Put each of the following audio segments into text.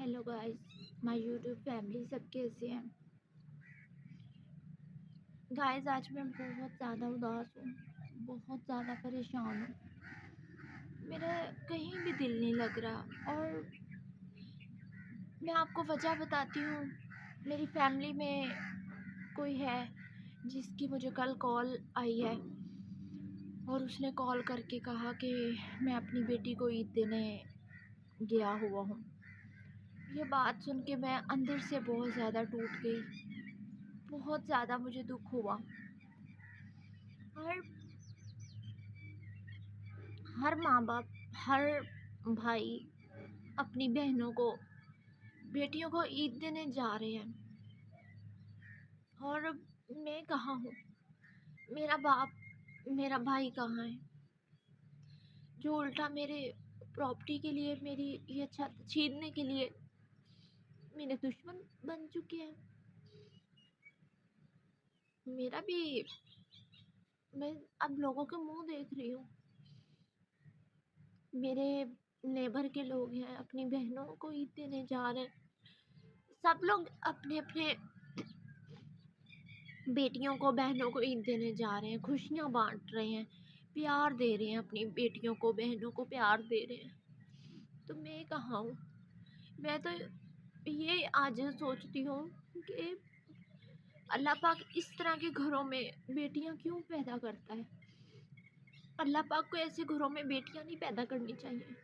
Hello guys, my YouTube family सब कैसे हैं। गाइस आज मैं बहुत ज़्यादा उदास हूँ, बहुत ज़्यादा परेशान हूँ। मेरा कहीं भी दिल नहीं लग रहा और मैं आपको वजह बताती हूँ। मेरी फैमिली में कोई है जिसकी मुझे कल कॉल आई है और उसने कॉल करके कहा कि मैं अपनी बेटी को ईद देने गया हुआ हूँ। ये बात सुन के मैं अंदर से बहुत ज़्यादा टूट गई, बहुत ज़्यादा मुझे दुख हुआ। हर हर माँ बाप, हर भाई अपनी बहनों को, बेटियों को ईद देने जा रहे हैं और मैं कहाँ हूँ। मेरा बाप, मेरा भाई कहाँ है, जो उल्टा मेरे प्रॉपर्टी के लिए, मेरी ये छत छीनने के लिए मेरे दुश्मन बन चुके हैं। मेरा भी, मैं अब लोगों के मुंह देख रही हूँ। मेरे नेबर के लोग हैं, अपनी बहनों को ईद देने जा रहे हैं। सब लोग अपने अपने बेटियों को, बहनों को ईद देने जा रहे हैं, खुशियाँ बांट रहे हैं, प्यार दे रहे हैं, अपनी बेटियों को, बहनों को प्यार दे रहे हैं। तो मैं कहाँ हूँ। मैं तो ये आज सोचती हूँ कि अल्लाह पाक इस तरह के घरों में बेटियाँ क्यों पैदा करता है। अल्लाह पाक को ऐसे घरों में बेटियाँ नहीं पैदा करनी चाहिए।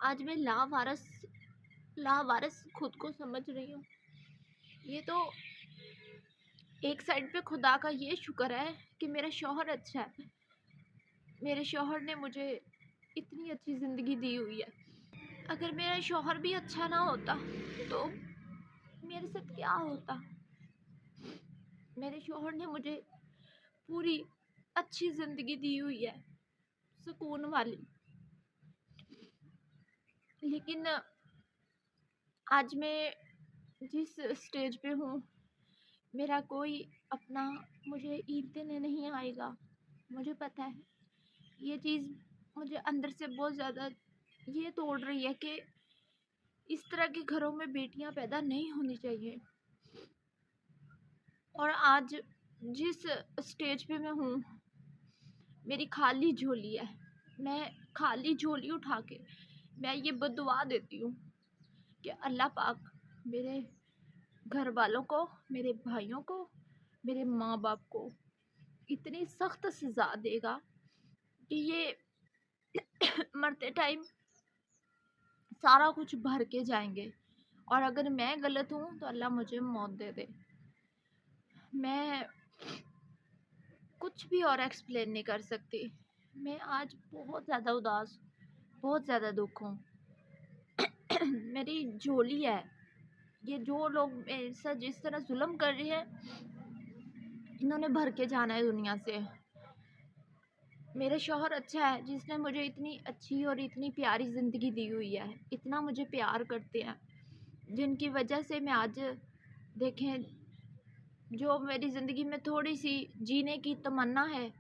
आज मैं लावारिस खुद को समझ रही हूँ। ये तो एक साइड पे खुदा का ये शुक्र है कि मेरा शौहर अच्छा है। मेरे शौहर ने मुझे इतनी अच्छी ज़िंदगी दी हुई है। अगर मेरा शौहर भी अच्छा ना होता तो मेरे साथ क्या होता। मेरे शौहर ने मुझे पूरी अच्छी ज़िंदगी दी हुई है, सुकून वाली। लेकिन आज मैं जिस स्टेज पे हूँ, मेरा कोई अपना मुझे ईद देने नहीं आएगा। मुझे पता है ये चीज़ मुझे अंदर से बहुत ज़्यादा ये तोड़ रही है कि इस तरह के घरों में बेटियां पैदा नहीं होनी चाहिए। और आज जिस स्टेज पे मैं हूँ, मेरी खाली झोली है। मैं खाली झोली उठा के मैं ये बदुआ देती हूँ कि अल्लाह पाक मेरे घर वालों को, मेरे भाइयों को, मेरे माँ बाप को इतनी सख्त सज़ा देगा कि ये मरते टाइम सारा कुछ भर के जाएंगे। और अगर मैं गलत हूँ तो अल्लाह मुझे मौत दे दे। मैं कुछ भी और एक्सप्लेन नहीं कर सकती। मैं आज बहुत ज़्यादा उदास, बहुत ज़्यादा दुख हूँ। मेरी झोली है। ये जो लोग मेरे साथ जिस तरह जुल्म कर रहे हैं, इन्होंने भर के जाना है दुनिया से। मेरा शौहर अच्छा है, जिसने मुझे इतनी अच्छी और इतनी प्यारी ज़िंदगी दी हुई है, इतना मुझे प्यार करते हैं, जिनकी वजह से मैं आज देखें, जो मेरी ज़िंदगी में थोड़ी सी जीने की तमन्ना है,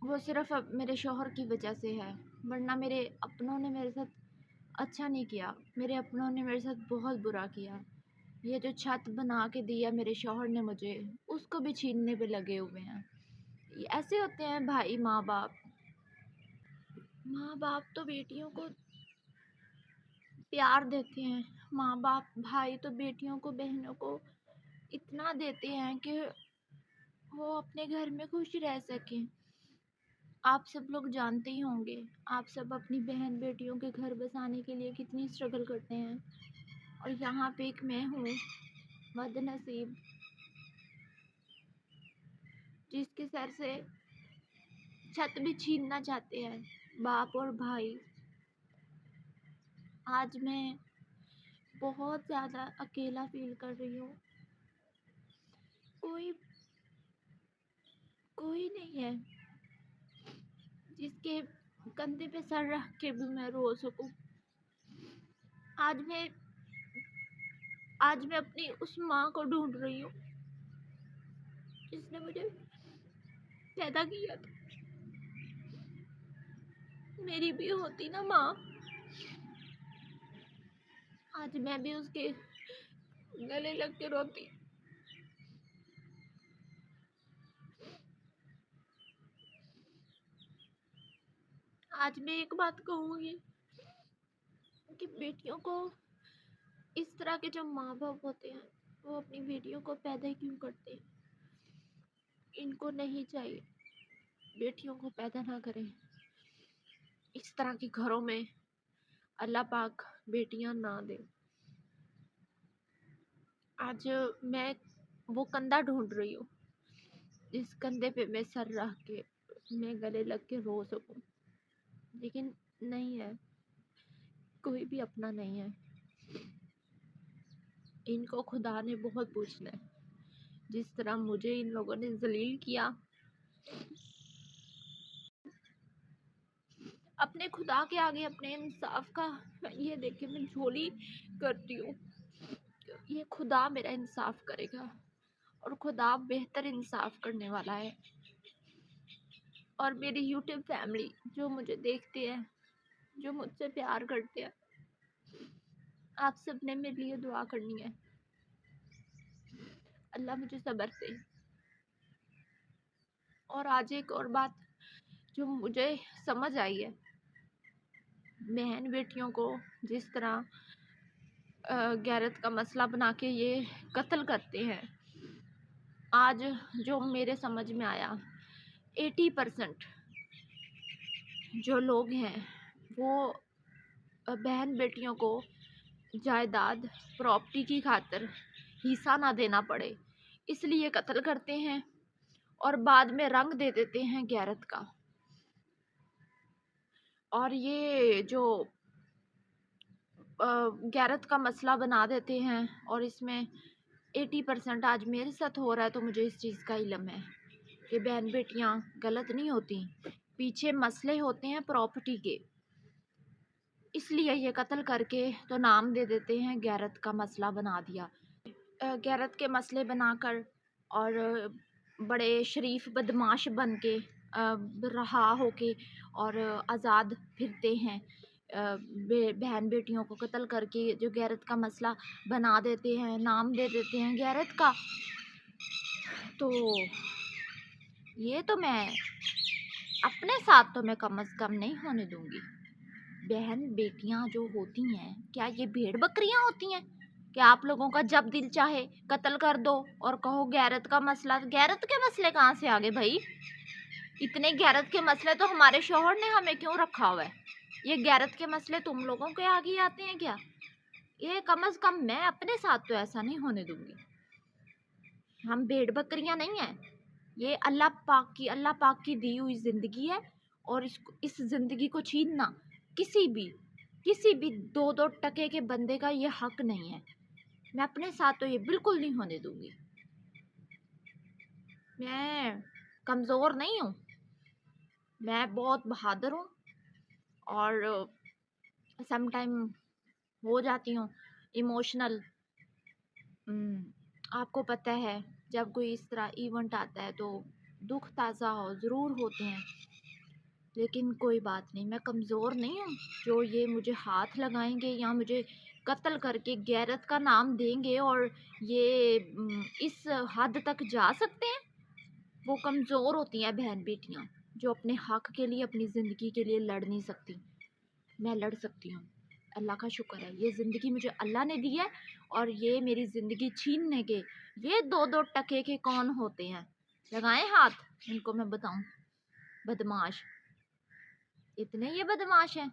वो सिर्फ अब मेरे शौहर की वजह से है। वरना मेरे अपनों ने मेरे साथ अच्छा नहीं किया, मेरे अपनों ने मेरे साथ बहुत बुरा किया। ये जो छत बना के दिया मेरे शौहर ने मुझे, उसको भी छीनने पे लगे हुए हैं। ये ऐसे होते हैं भाई, माँ बाप। माँ बाप तो बेटियों को प्यार देते हैं, माँ बाप भाई तो बेटियों को, बहनों को इतना देते हैं कि वो अपने घर में खुश रह सकें। आप सब लोग जानते ही होंगे, आप सब अपनी बहन बेटियों के घर बसाने के लिए कितनी स्ट्रगल करते हैं। और यहाँ पे एक मैं हूँ, बदनसीब, जिसके सर से छत भी छीनना चाहते हैं बाप और भाई। आज मैं बहुत ज़्यादा अकेला फील कर रही हूँ। कोई कोई नहीं है जिसके कंधे पे सर रख के भी मैं रो सकूं। आज मैं आज मैं अपनी उस माँ को ढूंढ रही हूँ जिसने मुझे पैदा किया था। मेरी भी होती ना माँ, आज मैं भी उसके गले लग के रोती। आज मैं एक बात कहूँगी कि बेटियों को इस तरह के जो माँ बाप होते हैं वो अपनी बेटियों को पैदा क्यों करते हैं। इनको नहीं चाहिए, बेटियों को पैदा ना करें। इस तरह के घरों में अल्लाह पाक बेटियां ना दे। आज मैं वो कंधा ढूंढ रही हूँ जिस कंधे पे मैं सर रख के मैं गले लग के रो सकूं, लेकिन नहीं है, कोई भी अपना नहीं है। इनको खुदा ने बहुत पूछना है। जिस तरह मुझे इन लोगों ने जलील किया, अपने खुदा के आगे अपने इंसाफ का ये देख के मैं झोली करती हूँ। ये खुदा मेरा इंसाफ करेगा और खुदा बेहतर इंसाफ करने वाला है। और मेरी यूट्यूब फैमिली जो मुझे देखती है, जो मुझसे प्यार करते हैं, आप सब ने मेरे लिए दुआ करनी है। अल्लाह मुझे सब्र दे। और आज एक और बात जो मुझे समझ आई है, बहन बेटियों को जिस तरह गैरत का मसला बना के ये कत्ल करते हैं, आज जो मेरे समझ में आया, 80% जो लोग हैं वो बहन बेटियों को जायदाद प्रॉपर्टी की खातिर हिस्सा ना देना पड़े इसलिए कत्ल करते हैं और बाद में रंग दे देते हैं गैरत का। और ये जो गैरत का मसला बना देते हैं और इसमें 80% आज मेरे साथ हो रहा है, तो मुझे इस चीज़ का इल्म है कि बहन बेटियां गलत नहीं होती, पीछे मसले होते हैं प्रॉपर्टी के, इसलिए ये कत्ल करके तो नाम दे देते हैं गैरत का मसला बना दिया। गैरत के मसले बनाकर और बड़े शरीफ बदमाश बन के रहा होके और आज़ाद फिरते हैं, बहन बेटियों को कत्ल करके जो गैरत का मसला बना देते हैं, नाम दे देते हैं गैरत का। तो ये तो मैं अपने साथ तो मैं कम से कम नहीं होने दूंगी। बहन बेटियां जो होती हैं, क्या ये भेड़ बकरियां होती हैं कि आप लोगों का जब दिल चाहे कत्ल कर दो और कहो गैरत का मसला। गैरत के मसले कहाँ से आ गए भाई? इतने गैरत के मसले तो हमारे शौहर ने हमें क्यों रखा हुआ है? ये गैरत के मसले तुम लोगों के आगे आते हैं क्या? ये कम से कम मैं अपने साथ तो ऐसा नहीं होने दूंगी। हम भेड़ बकरियां नहीं हैं। ये अल्लाह पाक की दी हुई जिंदगी है और इस जिंदगी को छीनना किसी भी 2-2 टके के बंदे का ये हक नहीं है। मैं अपने साथ तो ये बिल्कुल नहीं होने दूंगी। मैं कमज़ोर नहीं हूँ, मैं बहुत बहादुर हूँ और समटाइम हो जाती हूँ इमोशनल। आपको पता है जब कोई इस तरह इवेंट आता है तो दुख ताज़ा ज़रूर होते हैं, लेकिन कोई बात नहीं, मैं कमज़ोर नहीं हूँ। जो ये मुझे हाथ लगाएंगे या मुझे कत्ल करके गैरत का नाम देंगे और ये इस हद तक जा सकते हैं, वो कमज़ोर होती हैं बहन बेटियाँ जो अपने हक के लिए, अपनी ज़िंदगी के लिए लड़ नहीं सकती। मैं लड़ सकती हूँ। अल्लाह का शुक्र है, ये ज़िंदगी मुझे अल्लाह ने दी है और ये मेरी ज़िंदगी छीनने के ये 2-2 टके के कौन होते हैं? लगाएं हाथ, इनको मैं बताऊं, बदमाश, इतने ये बदमाश हैं।